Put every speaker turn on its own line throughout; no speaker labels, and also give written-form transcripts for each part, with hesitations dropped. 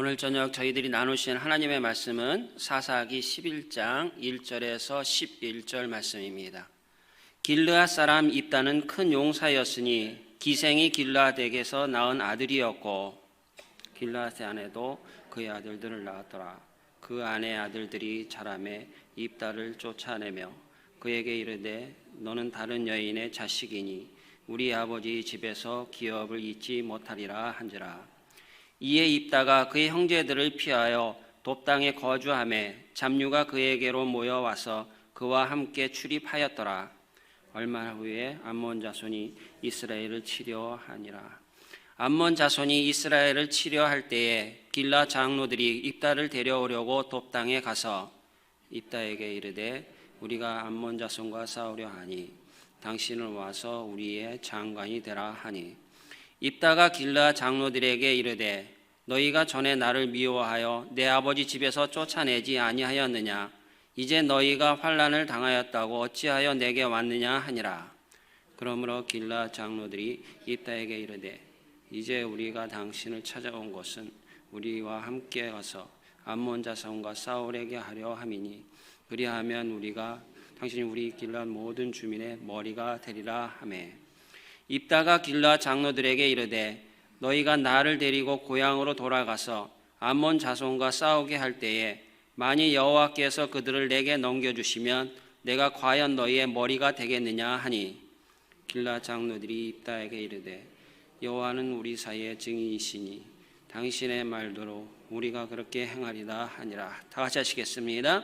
오늘 저녁 저희들이 나누신 하나님의 말씀은 사사기 11장 1절에서 11절 말씀입니다. 길르앗 사람 입다는 큰 용사였으니 기생이 길르앗에게서 낳은 아들이었고 길르앗의 아내도 그의 아들들을 낳았더라. 그 아내 아들들이 자라매 입다를 쫓아내며 그에게 이르되 너는 다른 여인의 자식이니 우리 아버지 집에서 기업을 잊지 못하리라 한지라. 이에 입다가 그의 형제들을 피하여 돕당에 거주하며 잡류가 그에게로 모여와서 그와 함께 출입하였더라. 얼마 후에 암몬 자손이 이스라엘을 치려 하니라. 암몬 자손이 이스라엘을 치려 할 때에 길라 장로들이 입다를 데려오려고 돕당에 가서 입다에게 이르되 우리가 암몬 자손과 싸우려 하니 당신은 와서 우리의 장관이 되라 하니 입다가 길라 장로들에게 이르되 너희가 전에 나를 미워하여 내 아버지 집에서 쫓아내지 아니하였느냐? 이제 너희가 환난을 당하였다고 어찌하여 내게 왔느냐 하니라. 그러므로 길라 장로들이 입다에게 이르되 이제 우리가 당신을 찾아온 것은 우리와 함께 가서 암몬 자손과 싸우려게 하려 함이니 그리하면 우리가 당신이 우리 길라 모든 주민의 머리가 되리라 하매 입다가 길라 장로들에게 이르되 너희가 나를 데리고 고향으로 돌아가서 암몬 자손과 싸우게 할 때에 만일 여호와께서 그들을 내게 넘겨주시면 내가 과연 너희의 머리가 되겠느냐 하니 길라 장로들이 입다에게 이르되 여호와는 우리 사이의 증인이시니 당신의 말대로 우리가 그렇게 행하리다 하니라. 다 같이 하시겠습니다.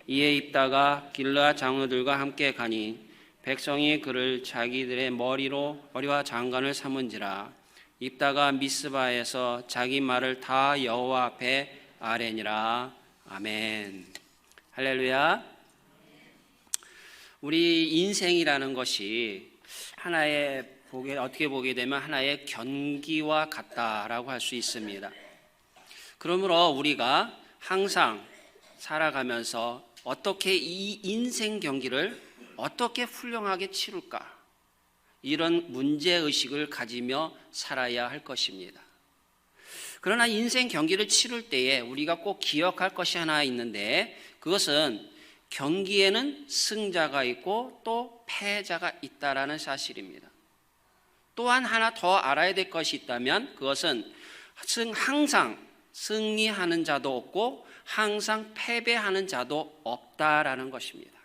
이에 입다가 길라 장로들과 함께 가니 백성이 그를 자기들의 머리와 장관을 삼은지라. 입다가 미스바에서 자기 말을 다 여호와 앞에 아뢰니라. 아멘. 할렐루야. 우리 인생이라는 것이 어떻게 보게 되면 하나의 경기와 같다라고 할 수 있습니다. 그러므로 우리가 항상 살아가면서 어떻게 이 인생 경기를 어떻게 훌륭하게 치룰까? 이런 문제의식을 가지며 살아야 할 것입니다. 그러나 인생 경기를 치룰 때에 우리가 꼭 기억할 것이 하나 있는데 그것은 경기에는 승자가 있고 또 패자가 있다라는 사실입니다. 또한 하나 더 알아야 될 것이 있다면 그것은 항상 승리하는 자도 없고 항상 패배하는 자도 없다라는 것입니다.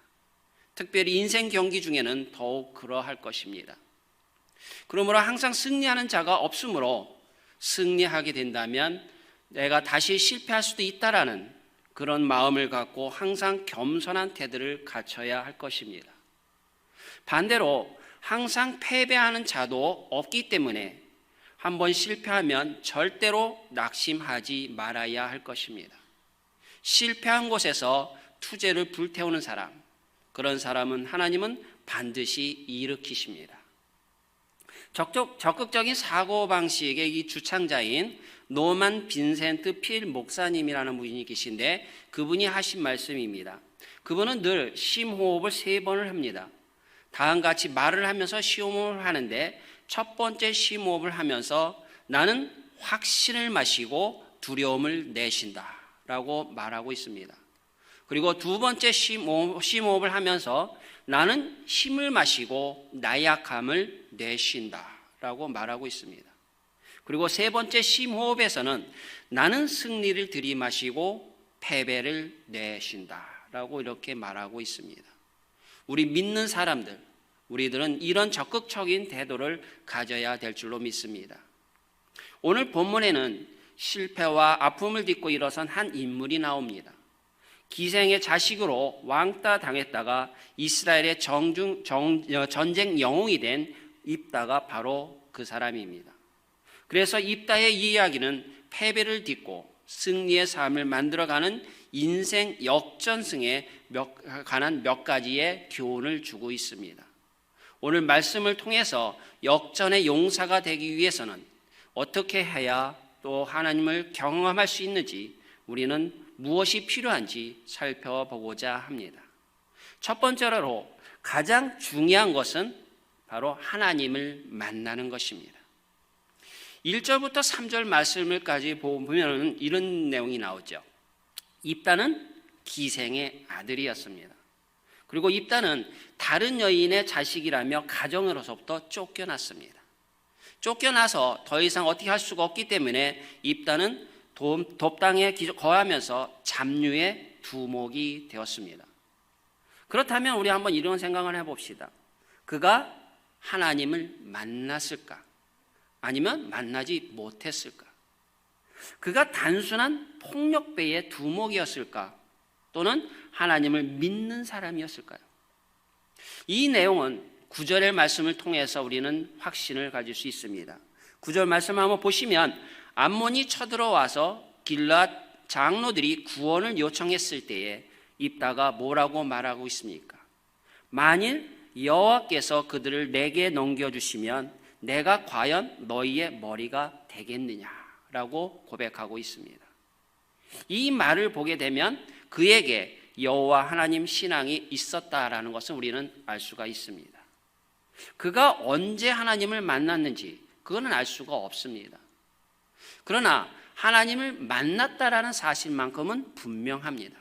특별히 인생 경기 중에는 더욱 그러할 것입니다. 그러므로 항상 승리하는 자가 없으므로 승리하게 된다면 내가 다시 실패할 수도 있다라는 그런 마음을 갖고 항상 겸손한 태도를 갖춰야 할 것입니다. 반대로 항상 패배하는 자도 없기 때문에 한번 실패하면 절대로 낙심하지 말아야 할 것입니다. 실패한 곳에서 투재를 불태우는 사람, 그런 사람은 하나님은 반드시 일으키십니다. 적극적인 사고방식의 이 주창자인 노만 빈센트 필 목사님이라는 분이 계신데 그분이 하신 말씀입니다. 그분은 늘 심호흡을 3번을 합니다. 다음과 같이 말을 하면서 심호흡을 하는데 첫 번째 심호흡을 하면서 나는 확신을 마시고 두려움을 내쉰다 라고 말하고 있습니다. 그리고 두 번째 심호흡을 하면서 나는 힘을 마시고 나약함을 내쉰다 라고 말하고 있습니다. 그리고 세 번째 심호흡에서는 나는 승리를 들이마시고 패배를 내쉰다 라고 이렇게 말하고 있습니다. 우리 믿는 사람들, 우리들은 이런 적극적인 태도를 가져야 될 줄로 믿습니다. 오늘 본문에는 실패와 아픔을 딛고 일어선 한 인물이 나옵니다. 기생의 자식으로 왕따 당했다가 이스라엘의 전쟁 영웅이 된 입다가 바로 그 사람입니다. 그래서 입다의 이야기는 패배를 딛고 승리의 삶을 만들어가는 인생 역전승에 관한 몇 가지의 교훈을 주고 있습니다. 오늘 말씀을 통해서 역전의 용사가 되기 위해서는 어떻게 해야 또 하나님을 경험할 수 있는지 우리는 무엇이 필요한지 살펴보고자 합니다. 첫 번째로 가장 중요한 것은 바로 하나님을 만나는 것입니다. 1절부터 3절 말씀을까지 보면 이런 내용이 나오죠. 입다는 기생의 아들이었습니다. 그리고 입다는 다른 여인의 자식이라며 가정으로서부터 쫓겨났습니다. 쫓겨나서 더 이상 어떻게 할 수가 없기 때문에 입다는 돕당에 거하면서 잡류의 두목이 되었습니다. 그렇다면 우리 한번 이런 생각을 해봅시다. 그가 하나님을 만났을까? 아니면 만나지 못했을까? 그가 단순한 폭력배의 두목이었을까? 또는 하나님을 믿는 사람이었을까요? 이 내용은 9절의 말씀을 통해서 우리는 확신을 가질 수 있습니다. 9절 말씀 한번 보시면 암몬이 쳐들어와서 길앗 장로들이 구원을 요청했을 때에 입다가 뭐라고 말하고 있습니까? 만일 여호와께서 그들을 내게 넘겨주시면 내가 과연 너희의 머리가 되겠느냐라고 고백하고 있습니다. 이 말을 보게 되면 그에게 여호와 하나님 신앙이 있었다라는 것을 우리는 알 수가 있습니다. 그가 언제 하나님을 만났는지 그거는 알 수가 없습니다. 그러나 하나님을 만났다라는 사실만큼은 분명합니다.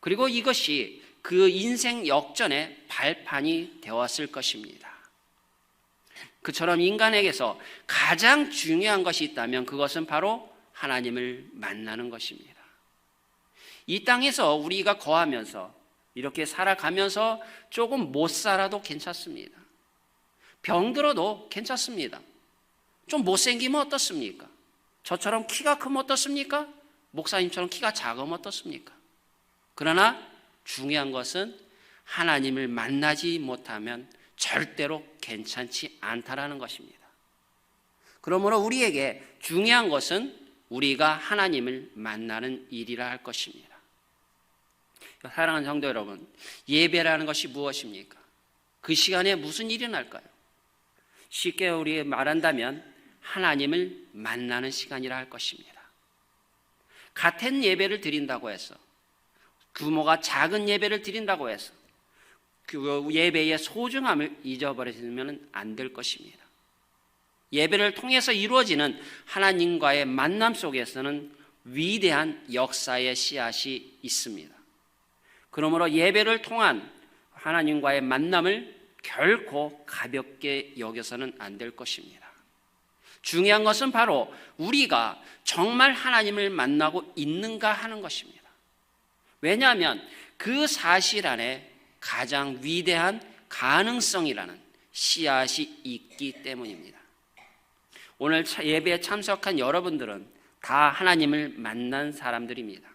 그리고 이것이 그 인생 역전의 발판이 되었을 것입니다. 그처럼 인간에게서 가장 중요한 것이 있다면 그것은 바로 하나님을 만나는 것입니다. 이 땅에서 우리가 거하면서 이렇게 살아가면서 조금 못 살아도 괜찮습니다. 병들어도 괜찮습니다. 좀 못생기면 어떻습니까? 저처럼 키가 크면 어떻습니까? 목사님처럼 키가 작으면 어떻습니까? 그러나 중요한 것은 하나님을 만나지 못하면 절대로 괜찮지 않다라는 것입니다. 그러므로 우리에게 중요한 것은 우리가 하나님을 만나는 일이라 할 것입니다. 사랑하는 성도 여러분, 예배라는 것이 무엇입니까? 그 시간에 무슨 일이 날까요? 쉽게 우리 말한다면 하나님을 만나는 시간이라 할 것입니다. 같은 예배를 드린다고 해서, 규모가 작은 예배를 드린다고 해서 그 예배의 소중함을 잊어버리면 안 될 것입니다. 예배를 통해서 이루어지는 하나님과의 만남 속에서는 위대한 역사의 씨앗이 있습니다. 그러므로 예배를 통한 하나님과의 만남을 결코 가볍게 여겨서는 안 될 것입니다. 중요한 것은 바로 우리가 정말 하나님을 만나고 있는가 하는 것입니다. 왜냐하면 그 사실 안에 가장 위대한 가능성이라는 씨앗이 있기 때문입니다. 오늘 예배에 참석한 여러분들은 다 하나님을 만난 사람들입니다.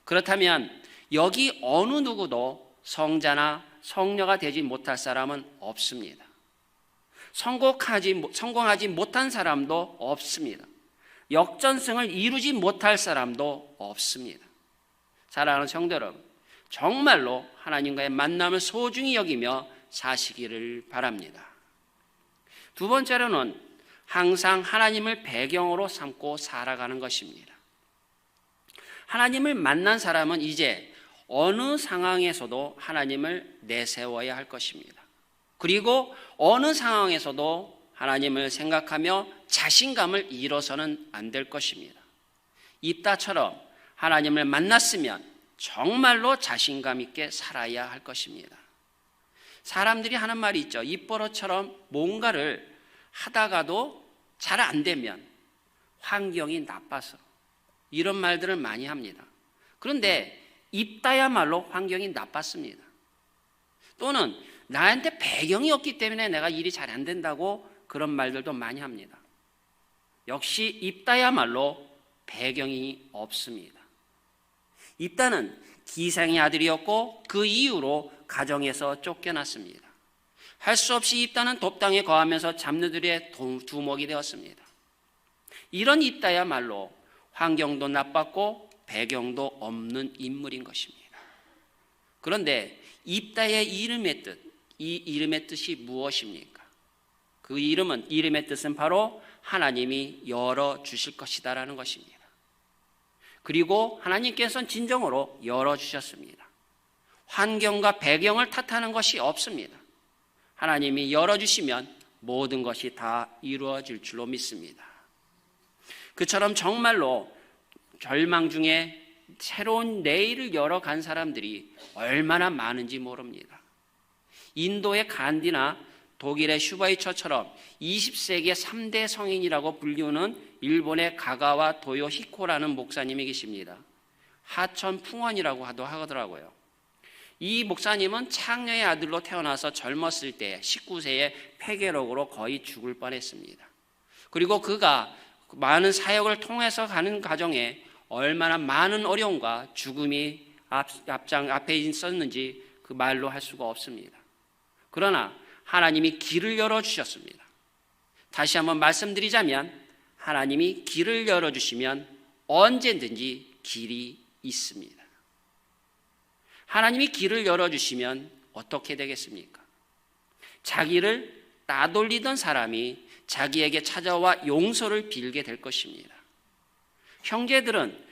그렇다면 여기 어느 누구도 성자나 성녀가 되지 못할 사람은 없습니다. 성공하지 못한 사람도 없습니다. 역전승을 이루지 못할 사람도 없습니다. 사랑하는 성도 여러분, 정말로 하나님과의 만남을 소중히 여기며 사시기를 바랍니다. 두 번째로는 항상 하나님을 배경으로 삼고 살아가는 것입니다. 하나님을 만난 사람은 이제 어느 상황에서도 하나님을 내세워야 할 것입니다. 그리고 어느 상황에서도 하나님을 생각하며 자신감을 잃어서는 안 될 것입니다. 입다처럼 하나님을 만났으면 정말로 자신감 있게 살아야 할 것입니다. 사람들이 하는 말이 있죠. 입버릇처럼 뭔가를 하다가도 잘 안 되면 환경이 나빠서, 이런 말들을 많이 합니다. 그런데 입다야말로 환경이 나빴습니다. 또는 나한테 배경이 없기 때문에 내가 일이 잘 안 된다고 그런 말들도 많이 합니다. 역시 입다야말로 배경이 없습니다. 입다는 기생의 아들이었고 그 이후로 가정에서 쫓겨났습니다. 할 수 없이 입다는 돕당에 거하면서 잡느들의 두목이 되었습니다. 이런 입다야말로 환경도 나빴고 배경도 없는 인물인 것입니다. 그런데 입다의 이 이름의 뜻이 무엇입니까? 그 이름의 뜻은 바로 하나님이 열어주실 것이다라는 것입니다. 그리고 하나님께서는 진정으로 열어주셨습니다. 환경과 배경을 탓하는 것이 없습니다. 하나님이 열어주시면 모든 것이 다 이루어질 줄로 믿습니다. 그처럼 정말로 절망 중에 새로운 내일을 열어간 사람들이 얼마나 많은지 모릅니다. 인도의 간디나 독일의 슈바이처처럼 20세기의 3대 성인이라고 불리우는 일본의 가가와 도요 히코라는 목사님이 계십니다. 하천 풍원이라고 하더라고요. 이 목사님은 창녀의 아들로 태어나서 젊었을 때 19세에 폐결핵으로 거의 죽을 뻔했습니다. 그리고 그가 많은 사역을 통해서 가는 과정에 얼마나 많은 어려움과 죽음이 앞에 있었는지 그 말로 할 수가 없습니다. 그러나 하나님이 길을 열어주셨습니다. 다시 한번 말씀드리자면 하나님이 길을 열어주시면 언제든지 길이 있습니다. 하나님이 길을 열어주시면 어떻게 되겠습니까? 자기를 따돌리던 사람이 자기에게 찾아와 용서를 빌게 될 것입니다. 형제들은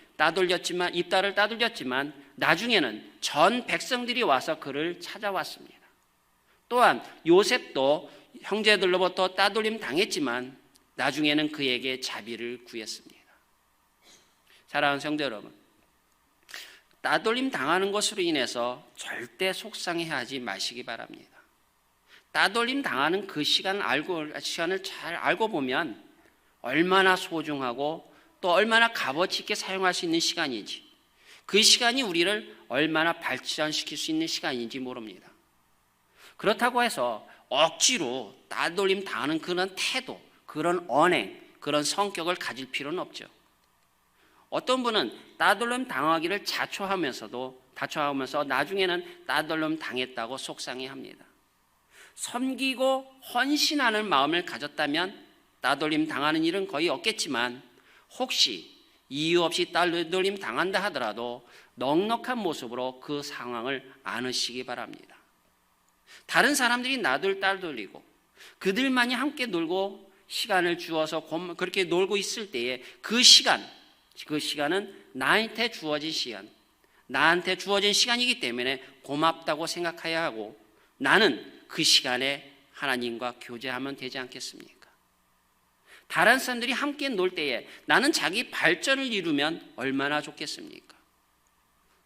입다를 따돌렸지만 나중에는 전 백성들이 와서 그를 찾아왔습니다. 또한 요셉도 형제들로부터 따돌림 당했지만 나중에는 그에게 자비를 구했습니다. 사랑하는 성도 여러분, 따돌림 당하는 것으로 인해서 절대 속상해하지 마시기 바랍니다. 따돌림 당하는 그 시간을 잘 알고 보면 얼마나 소중하고 또 얼마나 값어치 있게 사용할 수 있는 시간인지, 그 시간이 우리를 얼마나 발전시킬 수 있는 시간인지 모릅니다. 그렇다고 해서 억지로 따돌림 당하는 그런 태도, 그런 언행, 그런 성격을 가질 필요는 없죠. 어떤 분은 따돌림 당하기를 자초하면서 나중에는 따돌림 당했다고 속상해합니다. 섬기고 헌신하는 마음을 가졌다면 따돌림 당하는 일은 거의 없겠지만, 혹시 이유 없이 따돌림 당한다 하더라도 넉넉한 모습으로 그 상황을 안으시기 바랍니다. 다른 사람들이 나를 따돌리고 그들만이 함께 놀고 시간을 주어서 그렇게 놀고 있을 때에 그 시간은 나한테 주어진 시간이기 때문에 고맙다고 생각해야 하고, 나는 그 시간에 하나님과 교제하면 되지 않겠습니까? 다른 사람들이 함께 놀 때에 나는 자기 발전을 이루면 얼마나 좋겠습니까?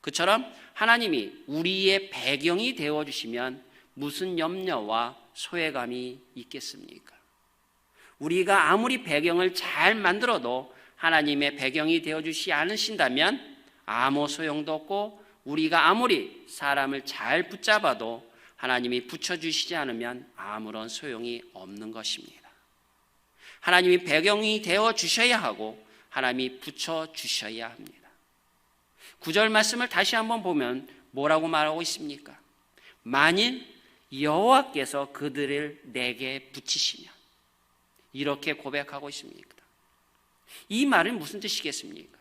그처럼 하나님이 우리의 배경이 되어주시면 무슨 염려와 소외감이 있겠습니까? 우리가 아무리 배경을 잘 만들어도 하나님의 배경이 되어주시 않으신다면 아무 소용도 없고, 우리가 아무리 사람을 잘 붙잡아도 하나님이 붙여주시지 않으면 아무런 소용이 없는 것입니다. 하나님이 배경이 되어주셔야 하고 하나님이 붙여주셔야 합니다. 9절 말씀을 다시 한번 보면 뭐라고 말하고 있습니까? 만일 여호와께서 그들을 내게 붙이시면, 이렇게 고백하고 있습니다. 이 말은 무슨 뜻이겠습니까?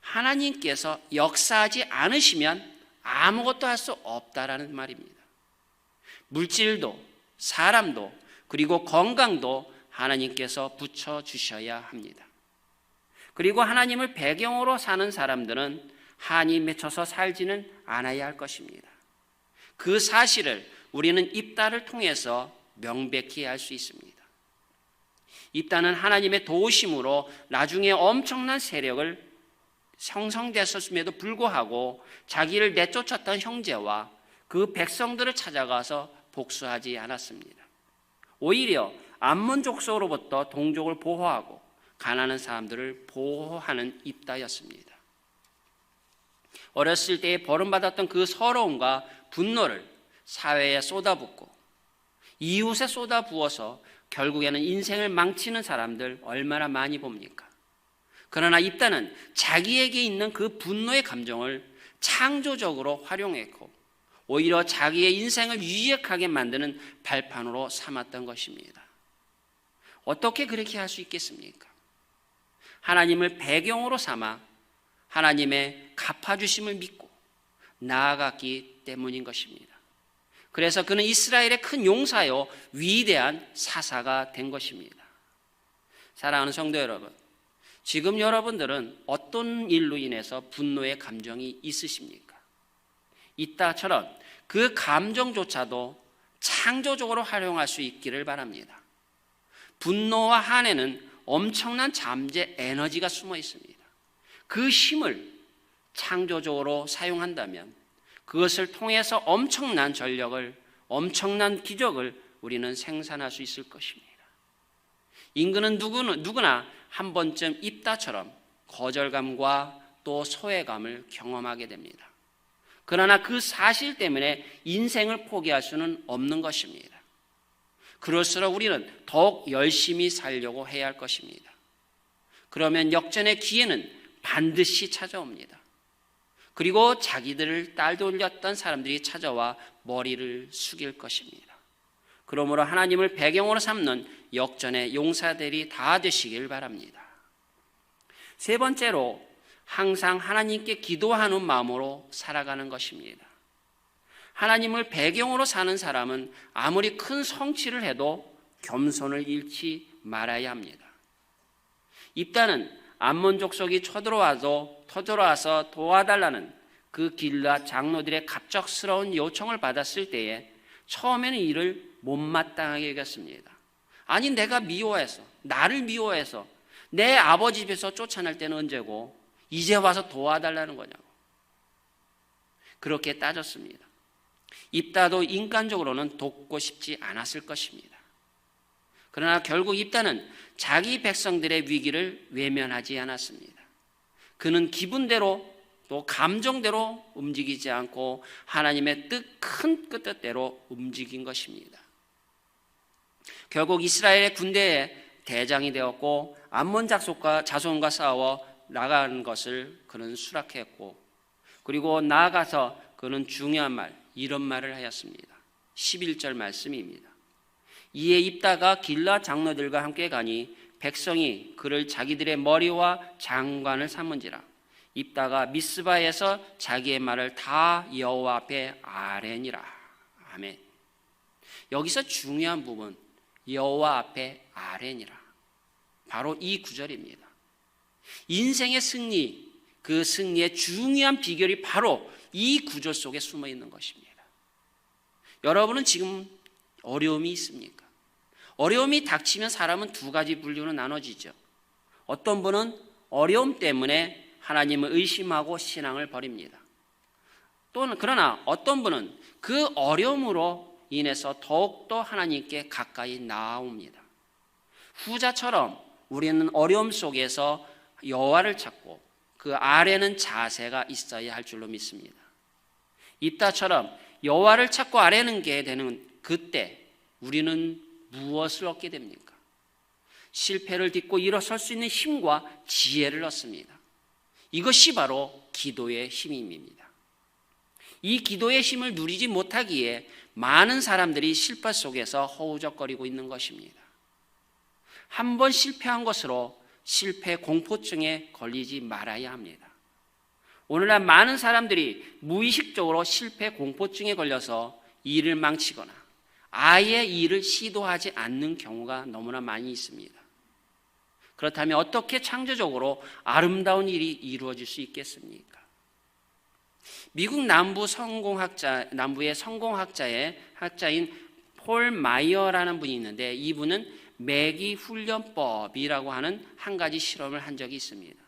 하나님께서 역사하지 않으시면 아무것도 할 수 없다라는 말입니다. 물질도 사람도 그리고 건강도 하나님께서 붙여주셔야 합니다. 그리고 하나님을 배경으로 사는 사람들은 한이 맺혀서 살지는 않아야 할 것입니다. 그 사실을 우리는 입다를 통해서 명백히 알 수 있습니다. 입다는 하나님의 도우심으로 나중에 엄청난 세력을 형성됐었음에도 불구하고 자기를 내쫓았던 형제와 그 백성들을 찾아가서 복수하지 않았습니다. 오히려 암몬 족속으로부터 동족을 보호하고 가난한 사람들을 보호하는 입다였습니다. 어렸을 때에 버림받았던 그 서러움과 분노를 사회에 쏟아붓고 이웃에 쏟아부어서 결국에는 인생을 망치는 사람들 얼마나 많이 봅니까? 그러나 입다는 자기에게 있는 그 분노의 감정을 창조적으로 활용했고 오히려 자기의 인생을 유익하게 만드는 발판으로 삼았던 것입니다. 어떻게 그렇게 할 수 있겠습니까? 하나님을 배경으로 삼아 하나님의 갚아주심을 믿고 나아갔기 때문인 것입니다. 그래서 그는 이스라엘의 큰 용사요 위대한 사사가 된 것입니다. 사랑하는 성도 여러분, 지금 여러분들은 어떤 일로 인해서 분노의 감정이 있으십니까? 이따처럼 그 감정조차도 창조적으로 활용할 수 있기를 바랍니다. 분노와 한해는 엄청난 잠재 에너지가 숨어 있습니다. 그 힘을 창조적으로 사용한다면 그것을 통해서 엄청난 전력을, 엄청난 기적을 우리는 생산할 수 있을 것입니다. 인간은 누구나 한 번쯤 입다처럼 거절감과 또 소외감을 경험하게 됩니다. 그러나 그 사실 때문에 인생을 포기할 수는 없는 것입니다. 그럴수록 우리는 더욱 열심히 살려고 해야 할 것입니다. 그러면 역전의 기회는 반드시 찾아옵니다. 그리고 자기들을 따돌렸던 사람들이 찾아와 머리를 숙일 것입니다. 그러므로 하나님을 배경으로 삼는 역전의 용사들이 다 되시길 바랍니다. 세 번째로, 항상 하나님께 기도하는 마음으로 살아가는 것입니다. 하나님을 배경으로 사는 사람은 아무리 큰 성취를 해도 겸손을 잃지 말아야 합니다. 입다는 암몬 족속이 쳐들어와서 도와달라는 그 길르앗 장로들의 갑작스러운 요청을 받았을 때에 처음에는 이를 못마땅하게 여겼습니다. 아니, 내가 미워해서, 나를 미워해서 내 아버지 집에서 쫓아낼 때는 언제고 이제 와서 도와달라는 거냐고 그렇게 따졌습니다. 입다도 인간적으로는 돕고 싶지 않았을 것입니다. 그러나 결국 입다는 자기 백성들의 위기를 외면하지 않았습니다. 그는 기분대로 또 감정대로 움직이지 않고 하나님의 큰 뜻대로 움직인 것입니다. 결국 이스라엘의 군대의 대장이 되었고 암몬 자손과 싸워 나가는 것을 그는 수락했고, 그리고 나아가서 그는 중요한 이런 말을 하였습니다. 11절 말씀입니다. 이에 입다가 길르앗 장로들과 함께 가니 백성이 그를 자기들의 머리와 장관을 삼은지라. 입다가 미스바에서 자기의 말을 다 여호와 앞에 아뢰니라. 아멘. 여기서 중요한 부분, 여호와 앞에 아뢰니라, 바로 이 구절입니다. 인생의 승리, 그 승리의 중요한 비결이 바로 이 구절 속에 숨어 있는 것입니다. 여러분은 지금 어려움이 있습니까? 어려움이 닥치면 사람은 두 가지 분류로 나눠지죠. 어떤 분은 어려움 때문에 하나님을 의심하고 신앙을 버립니다. 또는 그러나 어떤 분은 그 어려움으로 인해서 더욱더 하나님께 가까이 나아옵니다. 후자처럼 우리는 어려움 속에서 여호와를 찾고 그 아래는 자세가 있어야 할 줄로 믿습니다. 입다처럼 여호와를 찾고 아뢰는 게 되는 그때 우리는 무엇을 얻게 됩니까? 실패를 딛고 일어설 수 있는 힘과 지혜를 얻습니다. 이것이 바로 기도의 힘입니다. 이 기도의 힘을 누리지 못하기에 많은 사람들이 실패 속에서 허우적거리고 있는 것입니다. 한 번 실패한 것으로 실패 공포증에 걸리지 말아야 합니다. 오늘날 많은 사람들이 무의식적으로 실패 공포증에 걸려서 일을 망치거나 아예 일을 시도하지 않는 경우가 너무나 많이 있습니다. 그렇다면 어떻게 창조적으로 아름다운 일이 이루어질 수 있겠습니까? 미국 남부의 성공학자인 폴 마이어라는 분이 있는데, 이분은 매기 훈련법이라고 하는 한 가지 실험을 한 적이 있습니다.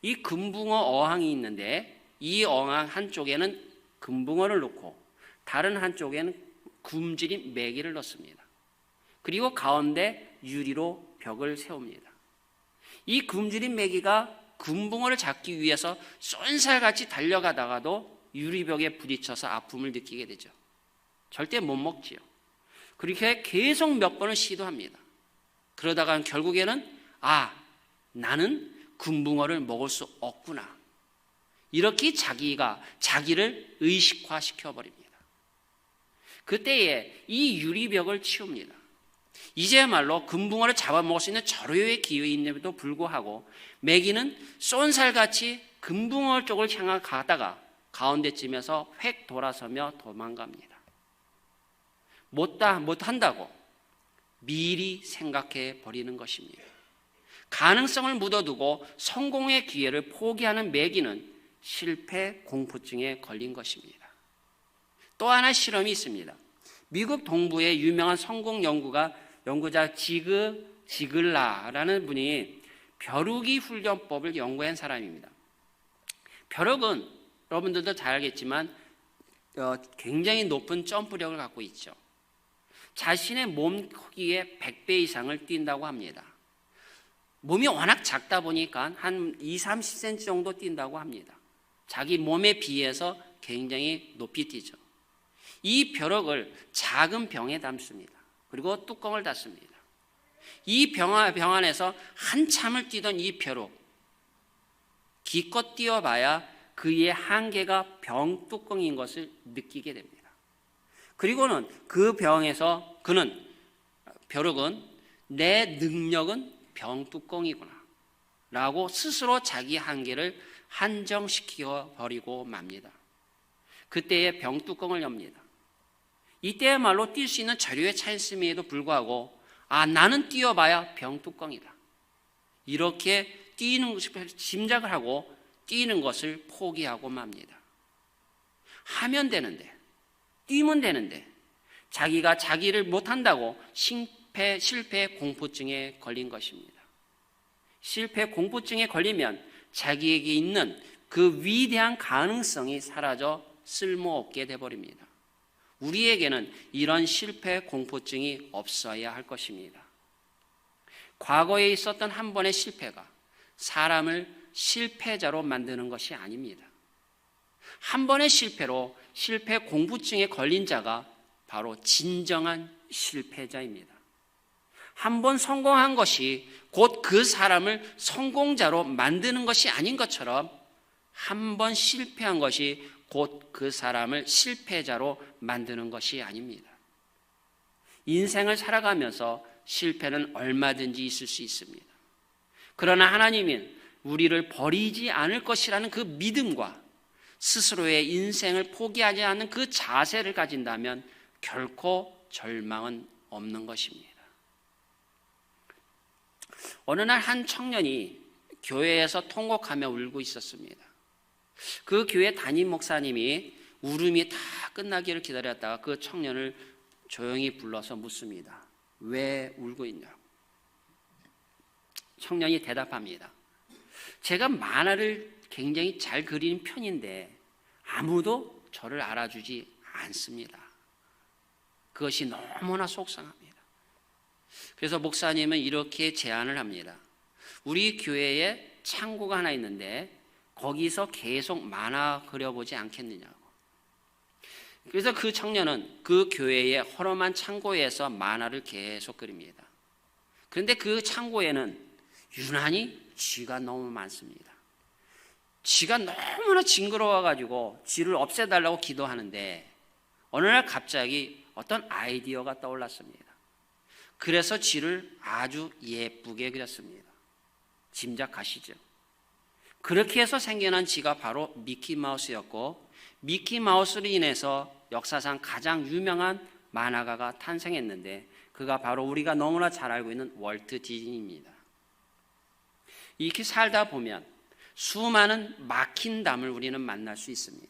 이 금붕어 어항이 있는데 이 어항 한쪽에는 금붕어를 넣고 다른 한쪽에는 굶주린 메기를 넣습니다. 그리고 가운데 유리로 벽을 세웁니다. 이 굶주린 메기가 금붕어를 잡기 위해서 쏜살같이 달려가다가도 유리벽에 부딪혀서 아픔을 느끼게 되죠. 절대 못 먹지요. 그렇게 계속 몇 번을 시도합니다. 그러다가 결국에는 나는 금붕어를 먹을 수 없구나, 이렇게 자기를 의식화시켜버립니다. 그때에 이 유리벽을 치웁니다. 이제야말로 금붕어를 잡아먹을 수 있는 절호의 기회임에도 불구하고 메기는 쏜살같이 금붕어 쪽을 향해 가다가 가운데쯤에서 획 돌아서며 도망갑니다. 못한다고 미리 생각해 버리는 것입니다. 가능성을 묻어두고 성공의 기회를 포기하는 메기는 실패 공포증에 걸린 것입니다. 또 하나 실험이 있습니다. 미국 동부의 유명한 성공 연구자 지그 지글라라는 분이 벼루기 훈련법을 연구한 사람입니다. 벼룩은 여러분들도 잘 알겠지만 굉장히 높은 점프력을 갖고 있죠. 자신의 몸 크기의 100배 이상을 뛴다고 합니다. 몸이 워낙 작다 보니까 한 20-30cm 정도 뛴다고 합니다. 자기 몸에 비해서 굉장히 높이 뛰죠. 이 벼룩을 작은 병에 담습니다. 그리고 뚜껑을 닫습니다. 이 병 안에서 한참을 뛰던 이 벼룩, 기껏 뛰어봐야 그의 한계가 병 뚜껑인 것을 느끼게 됩니다. 그리고는 그 병에서 벼룩은 내 능력은 병 뚜껑이구나 라고 스스로 자기 한계를 한정시켜 버리고 맙니다. 그때의 병 뚜껑을 엽니다. 이때야말로 뛸 수 있는 저류에 차있음에도 불구하고 나는 뛰어봐야 병 뚜껑이다. 이렇게 뛰는 것을 짐작을 하고 뛰는 것을 포기하고 맙니다. 하면 되는데, 뛰면 되는데 자기가 자기를 못한다고 실패 공포증에 걸린 것입니다. 실패 공포증에 걸리면 자기에게 있는 그 위대한 가능성이 사라져 쓸모없게 되어버립니다. 우리에게는 이런 실패 공포증이 없어야 할 것입니다. 과거에 있었던 한 번의 실패가 사람을 실패자로 만드는 것이 아닙니다. 한 번의 실패로 실패 공포증에 걸린 자가 바로 진정한 실패자입니다. 한 번 성공한 것이 곧 그 사람을 성공자로 만드는 것이 아닌 것처럼 한 번 실패한 것이 곧 그 사람을 실패자로 만드는 것이 아닙니다. 인생을 살아가면서 실패는 얼마든지 있을 수 있습니다. 그러나 하나님은 우리를 버리지 않을 것이라는 그 믿음과 스스로의 인생을 포기하지 않는 그 자세를 가진다면 결코 절망은 없는 것입니다. 어느 날 한 청년이 교회에서 통곡하며 울고 있었습니다. 그 교회 담임 목사님이 울음이 다 끝나기를 기다렸다가 그 청년을 조용히 불러서 묻습니다. 왜 울고 있냐고. 청년이 대답합니다. 제가 만화를 굉장히 잘 그리는 편인데 아무도 저를 알아주지 않습니다. 그것이 너무나 속상합니다. 그래서 목사님은 이렇게 제안을 합니다. 우리 교회에 창고가 하나 있는데 거기서 계속 만화 그려보지 않겠느냐고. 그래서 그 청년은 그 교회의 허름한 창고에서 만화를 계속 그립니다. 그런데 그 창고에는 유난히 쥐가 너무 많습니다. 쥐가 너무나 징그러워가지고 쥐를 없애달라고 기도하는데 어느 날 갑자기 어떤 아이디어가 떠올랐습니다. 그래서 쥐를 아주 예쁘게 그렸습니다. 짐작하시죠? 그렇게 해서 생겨난 쥐가 바로 미키마우스였고 미키마우스로 인해서 역사상 가장 유명한 만화가가 탄생했는데 그가 바로 우리가 너무나 잘 알고 있는 월트 디즈니입니다. 이렇게 살다 보면 수많은 막힌 담을 우리는 만날 수 있습니다.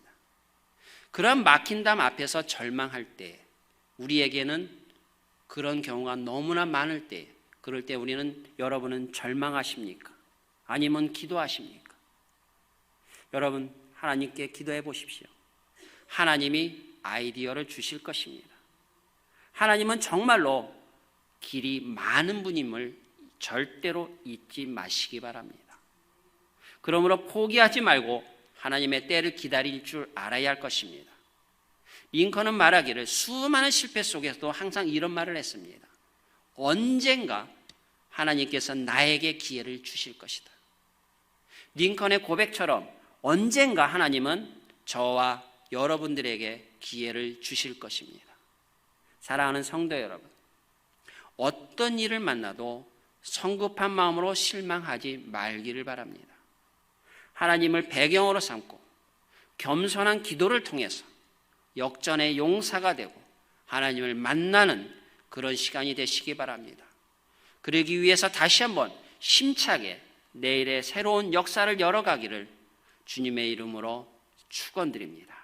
그런 막힌 담 앞에서 절망할 때 우리에게는 그런 경우가 너무나 많을 때 그럴 때 여러분은 절망하십니까? 아니면 기도하십니까? 여러분 하나님께 기도해 보십시오. 하나님이 아이디어를 주실 것입니다. 하나님은 정말로 길이 많은 분임을 절대로 잊지 마시기 바랍니다. 그러므로 포기하지 말고 하나님의 때를 기다릴 줄 알아야 할 것입니다. 링컨은 말하기를 수많은 실패 속에서도 항상 이런 말을 했습니다. 언젠가 하나님께서 나에게 기회를 주실 것이다. 링컨의 고백처럼 언젠가 하나님은 저와 여러분들에게 기회를 주실 것입니다. 사랑하는 성도 여러분, 어떤 일을 만나도 성급한 마음으로 실망하지 말기를 바랍니다. 하나님을 배경으로 삼고 겸손한 기도를 통해서 역전의 용사가 되고 하나님을 만나는 그런 시간이 되시기 바랍니다. 그러기 위해서 다시 한번 힘차게 내일의 새로운 역사를 열어가기를 주님의 이름으로 축원드립니다.